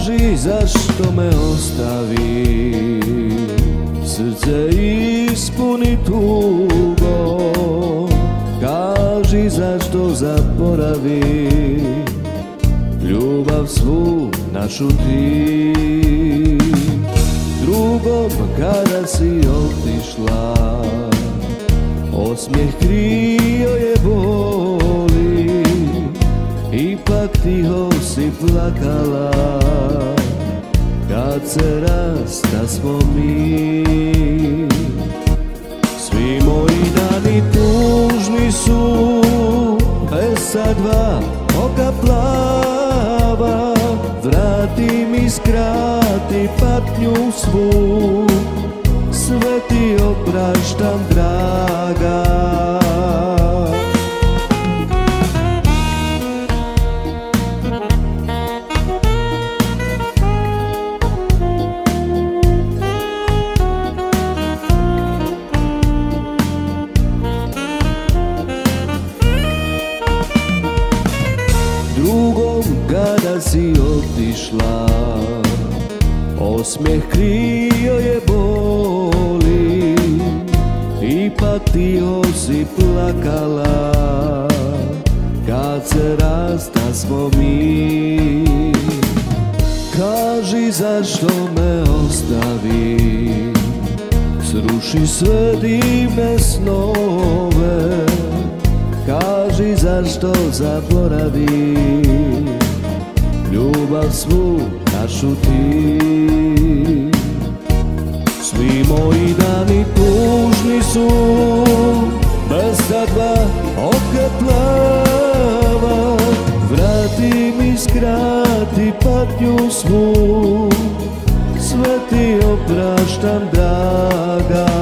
Kaži zašto me ostavi, srce ispuni tugo. Kaži zašto zaboravi, ljubav svu našu ti. Drugom kada si otišla, osmijeh krio je boli. Ipak tiho si plakala, kad se rastasmo mi. Svi moji dani tužni su, bez sa dva oka plava. Vrati mi, skrati patnju svu, sve ti opraštam, draga. Drugom kada si otišla, osmijeh krio je boli. Ipak tiho si plakala, kad se rastasmo mi. Kaži zašto me ostavi, sruši sve divne snove. Kaži zašto zaboravi, ljubav svu našu ti. Svi moji dani tužni su, bez ta dva oka plava. Vrati mi, skrati patnju svu, sve ti opraštam, draga.